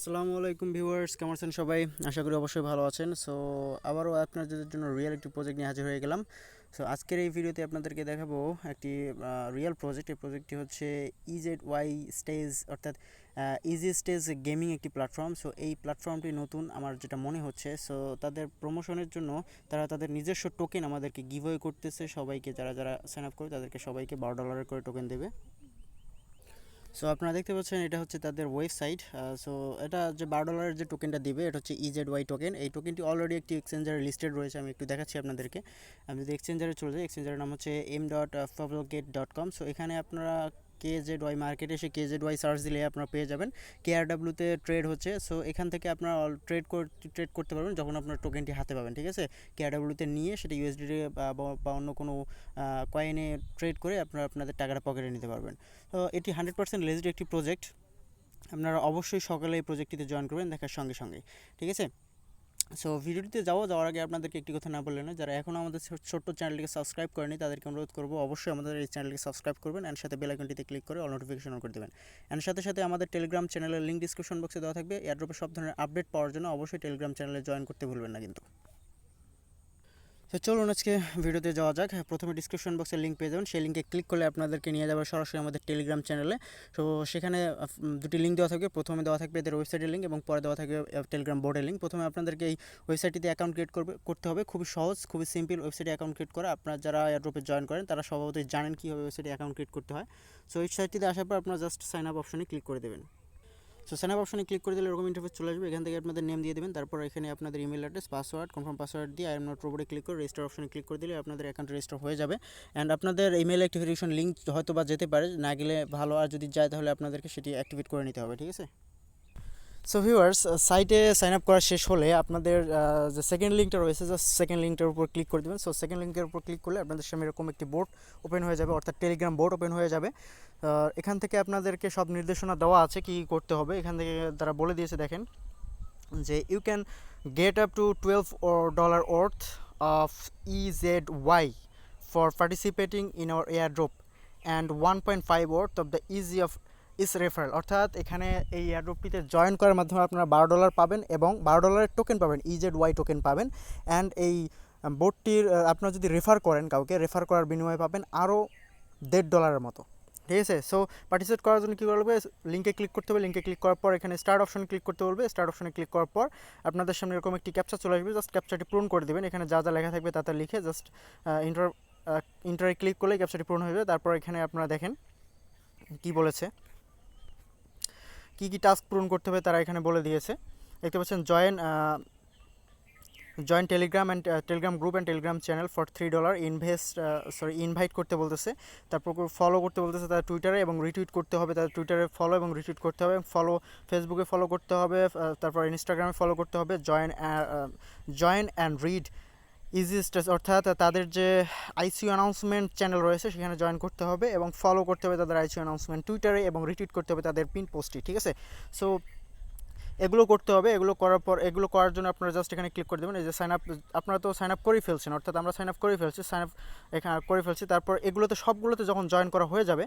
আসসালামু আলাইকুম ভিউয়ার্স, কেমন আছেন সবাই? আশা করি অবশ্যই ভালো আছেন। সো আবারও আপনাদের জন্য রিয়েল একটি প্রজেক্ট নিয়ে হাজির হয়ে গেলাম। সো আজকের এই ভিডিওতে আপনাদেরকে দেখাবো একটি রিয়েল প্রজেক্ট। এই প্রজেক্টটি হচ্ছে ইজেড স্টেজ, অর্থাৎ ইজি স্টেজ গেমিং একটি প্ল্যাটফর্ম। সো এই প্ল্যাটফর্মটি নতুন আমার যেটা মনে হচ্ছে। সো তাদের প্রমোশনের জন্য তারা তাদের নিজস্ব টোকেন আমাদেরকে গিভওয়ে করতেছে। সবাইকে যারা যারা সাইন আপ করে তাদেরকে সবাইকে $12 করে টোকেন দেবে। সো আপনারা দেখতে পাচ্ছেন এটা হচ্ছে তাদের ওয়েবসাইট। সো এটা যে $12 যে টোকেনটা দিবে এটা হচ্ছে EZY টোকেন। এই টোকেনটি অলরেডি একটি এক্সচেঞ্জারে লিস্টেড রয়েছে। আমি একটু দেখাচ্ছি আপনাদেরকে। আমি যদি এক্সচেঞ্জারে চলে যাই, এক্সচেঞ্জারের নাম হচ্ছে m.fabricate.com। সো এখানে আপনারা KZY মার্কেটে এসে KZY সার্চ দিলে আপনারা পেয়ে যাবেন। KRWতে ট্রেড হচ্ছে। সো এখান থেকে আপনারা ট্রেড করতে পারবেন যখন আপনার টোকেনটি হাতে পাবেন, ঠিক আছে। KRWতে নিয়ে সেটা USD বা অন্য কোনো কয়েনে ট্রেড করে আপনারা আপনাদের টাকাটা পকেটে নিতে পারবেন। তো এটি 100% লেজিড একটি প্রজেক্ট। আপনারা অবশ্যই সকালে এই প্রজেক্টটিতে জয়েন করবেন দেখার সঙ্গে সঙ্গে, ঠিক আছে। সো ভিডিওটিতে যাওয়ার আগে আপনাদেরকে একটি কথা না বললে না, যারা এখনও আমাদের ছোট্ট চ্যানেলটিকে সাবস্ক্রাইব করেনি তাদেরকে অনুরোধ করবো অবশ্যই আমাদের এই চ্যানেলটিকে সাবস্ক্রাইব করবেন অ্যান্ড সাথে বেল আইকনটিতে ক্লিক করে অল নোটিফিকেশন অন করে দেবেন। অ্যান্ড সাথে সাথে আমাদের টেলিগ্রাম চ্যানেলের লিঙ্ক ডিসক্রিপশন বক্সে দেওয়া থাকবে। এয়ারড্রপের সব ধরনের আপডেট পাওয়ার জন্য অবশ্যই টেলিগ্রাম চ্যানেলে জয়েন করতে ভুলবেন না কিন্তু। তো চলুন আজকে ভিডিওতে যাওয়া যাক। প্রথমে ডিসক্রিপশন বক্সে লিঙ্ক পেয়ে যাবেন, সেই লিঙ্কে ক্লিক করলে আপনাদেরকে নিয়ে যাবে সরাসরি আমাদের টেলিগ্রাম চ্যানেলে। তো সেখানে দুটি লিঙ্ক দেওয়া থাকবে। প্রথমে দেওয়া থাকবে এদের ওয়েবসাইটের লিঙ্ক এবং পরে দেওয়া থাকবে টেলিগ্রাম বোর্ডের লিঙ্ক। প্রথমে আপনাদেরকে এই ওয়েবসাইটটিতে অ্যাকাউন্ট ক্রিয়েট করতে হবে। খুবই সহজ, খুবই সিম্পল ওয়েবসাইটে অ্যাকাউন্ট ক্রিয়েট করা। আপনারা যারা এয়ারড্রপে জয়েন করেন তারা স্বভাবতই জানেন কীভাবে ওয়েবসাইটে অ্যাকাউন্ট ক্রিয়েট করতে হয়। সো এই সাইটটিতে আসার পর আপনারা জাস্ট সাইন আপ অপশনে ক্লিক করে দেবেন। সো সাইন আপ অপশনে ক্লিক করে দিলে এরকম ইন্টারফেস চলে আসবে। এখান থেকে আপনাদের নেম দিয়ে দেবেন, তারপর এখানে আপনাদের email address, password, confirm password দিয়ে আই এম নট রোবটে ক্লিক করে রেজিস্টার অপশনে ক্লিক করে দিলে আপনাদের অ্যাকাউন্ট রেজিস্টার হয়ে যাবে। অ্যান্ড আপনাদের ইমেল অ্যাক্টিভেশন লিঙ্ক হয়তো বা যেতে পারে, না গেলে ভালো, আর যদি যায় তাহলে আপনাদেরকে সেটি অ্যাক্টিভেট করে নিতে হবে, ঠিক আছে। সো ভিউয়ার্স, সাইটে সাইন আপ করা শেষ হলে আপনাদের যে সেকেন্ড লিঙ্কটা রয়েছে, জাস্ট সেকেন্ড লিঙ্কটার উপর ক্লিক করে দেবেন। সো সেকেন্ড লিঙ্কের উপর ক্লিক করলে আপনাদের সামনে এরকম একটি বোর্ড ওপেন হয়ে যাবে, অর্থাৎ টেলিগ্রাম বোর্ড ওপেন হয়ে যাবে। এখান থেকে আপনাদেরকে সব নির্দেশনা দেওয়া আছে কী করতে হবে। এখান থেকে তারা বলে দিয়েছে, দেখেন যে you can get up to $12 worth of EZY for participating in our airdrop and 1.5 worth of the ইজ রেফারেল। অর্থাৎ এখানে এই এয়ারড্রপটিতে জয়েন করার মাধ্যমে আপনারা $12 পাবেন এবং $12 টোকেন পাবেন, EZY টোকেন পাবেন। অ্যান্ড এই বোর্ডটির আপনারা যদি রেফার করেন কাউকে, রেফার করার বিনিময়ে পাবেন আরও $1.5 মতো, ঠিক আছে। সো পার্টিসিপেট করার জন্য কী করবে, লিঙ্কে ক্লিক করতে হবে। লিঙ্কে ক্লিক করার পর এখানে স্টার্ট অপশনে ক্লিক করতে বলবে। স্টার্ট অপশনে ক্লিক করার পর আপনাদের সামনে এরকম একটি ক্যাপচা চলে আসবে। জাস্ট ক্যাপচাটি পূরণ করে দেবেন। এখানে যা যা লেখা থাকবে তা লিখে জাস্ট ইন্টারে ক্লিক করলে ক্যাপচাটি পূরণ হয়ে যাবে। তারপর এখানে আপনারা দেখেন কি বলেছে, কী কী টাস্ক পূরণ করতে হবে তারা এখানে বলে দিয়েছে। দেখতে পাচ্ছেন join Telegram group and Telegram channel for $3 invite করতে বলতেছে। তারপর ফলো করতে বলতেছে তাদের টুইটারে, এবং রিটুইট করতে হবে তাদের টুইটারে, ফলো এবং রিটুইট করতে হবে। ফেসবুকে ফলো করতে হবে, তারপর ইনস্টাগ্রামে ফলো করতে হবে। Join and read easy stage, অর্থাৎ তাদের যে আইসিইউ অ্যানাউন্সমেন্ট চ্যানেল রয়েছে সেখানে জয়েন করতে হবে এবং ফলো করতে হবে তাদের আইসিইউ অ্যানাউন্সমেন্ট টুইটারে, এবং রিটুইট করতে হবে তাদের পিন পোস্টটি, ঠিক আছে। সো এগুলো করতে হবে। এগুলো করার পর, এগুলো করার জন্য আপনারা জাস্ট এখানে ক্লিক করে দেবেন। এই যে সাইন আপ, আপনারা তো সাইন আপ করেই ফেলছেন, অর্থাৎ আমরা সাইন আপ করেই ফেলছি, সাইন আপ এখানে করে ফেলছি। তারপর এগুলোতে সবগুলোতে যখন জয়েন করা হয়ে যাবে,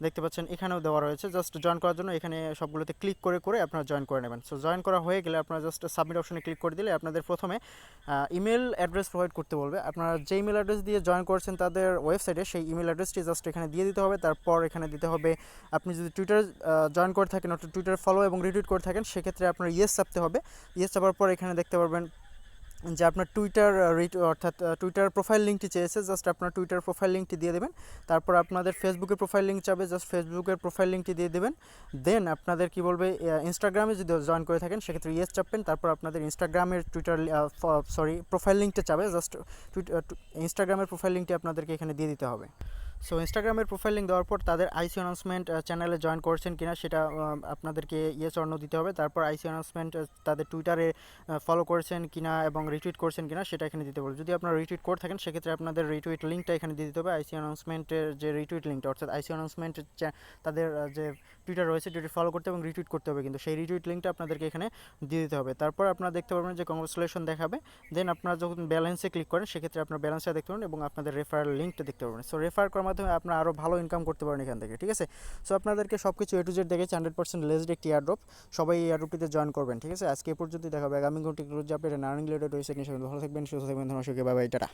দেখতে পাচ্ছেন এখানেও দেওয়া রয়েছে, জাস্ট জয়েন করার জন্য এখানে সবগুলোতে ক্লিক করে করে আপনারা জয়েন করে নেবেন। সো জয়েন করা হয়ে গেলে আপনারা জাস্ট সাবমিট অপশনে ক্লিক করে দিলে আপনাদের প্রথমে ইমেল অ্যাড্রেস প্রোভাইড করতে বলবে। আপনারা যে ইমেল অ্যাড্রেস দিয়ে জয়েন করছেন তাদের ওয়েবসাইটে, সেই ইমেল অ্যাড্রেসটি জাস্ট এখানে দিয়ে দিতে হবে। তারপর এখানে দিতে হবে, আপনি যদি টুইটারে জয়েন করে থাকেন, অর্থাৎ টুইটার ফলো এবং রিটুইট করে থাকেন, সেক্ষেত্রে আপনার ইয়েস চাপতে হবে। ইয়েস চাপার পর এখানে দেখতে পারবেন যে আপনার অর্থাৎ টুইটার প্রোফাইল লিঙ্কটি চেয়েছে, জাস্ট আপনার টুইটার প্রোফাইল লিঙ্কটি দিয়ে দেবেন। তারপর আপনাদের ফেসবুকের প্রোফাইল লিঙ্ক চাবে, জাস্ট ফেসবুকের প্রোফাইল লিঙ্কটি দিয়ে দেবেন। দেন আপনাদের কি বলবে, ইনস্টাগ্রামে যদি জয়েন করে থাকেন সেক্ষেত্রে ইয়েস চাপবেন। তারপর আপনাদের ইনস্টাগ্রামের প্রোফাইল লিঙ্কটা চাবে, জাস্ট ইনস্টাগ্রামের প্রোফাইল লিঙ্কটি আপনাদেরকে এখানে দিয়ে দিতে হবে। সো ইনস্টাগ্রামের প্রোফাইল লিঙ্ক দেওয়ার পর তাদের আইসি অ্যানাউন্সমেন্ট চ্যানেলে জয়েন করছেন কিনা সেটা আপনাদেরকে ইয়েস অর নো দিতে হবে। তারপর আইসি অ্যানাউন্সমেন্ট তাদের টুইটারে ফলো করেছেন কিনা এবং রিটুইট করছেন কিনা সেটা এখানে দিতে বলবে। যদি আপনারা রিটুইট করে থাকেন সেক্ষেত্রে আপনাদের রিটুইট লিঙ্কটা এখানে দিয়ে দিতে হবে। আইসি অ্যানাউন্সমেন্টের যে রিটুইট লিঙ্কটা, অর্থাৎ আইসি অ্যানাউন্সমেন্ট তাদের যে টুইটার রয়েছে, টুইটার ফলো করতে এবং রিটুইট করতে হবে, কিন্তু সেই রিটুইট লিঙ্কটা আপনাদেরকে এখানে দিয়ে দিতে হবে। তারপর আপনারা দেখতে পারবেন যে কংগ্রেচুলেশন দেখাবে। দেন আপনারা যখন ব্যালেন্সে ক্লিক করেন সেক্ষেত্রে আপনার ব্যালেন্সটা দেখতে পাবেন এবং আপনাদের রেফারেল লিঙ্কটা দেখতে পাবেন। সো রেফার করার মাধ্যমে আপনারা আরও ভালো ইনকাম করতে পারেন এখান থেকে, ঠিক আছে। সো আপনাদেরকে সব কিছু A to Z দেখেছি, 100% লেজড একটি এয়ারড্রপ। সবাই এই এয়ারড্রপটিতে জয়েন করবেন, ঠিক আছে। আজকে এ পর্যন্ত দেখা হবে, আগামী ঘন্টা technology update and earning related website নিয়ে ভালো থাকবেন, সুস্থ থাকবেন, ধন্যবাদ, বাই বাই, টাটা।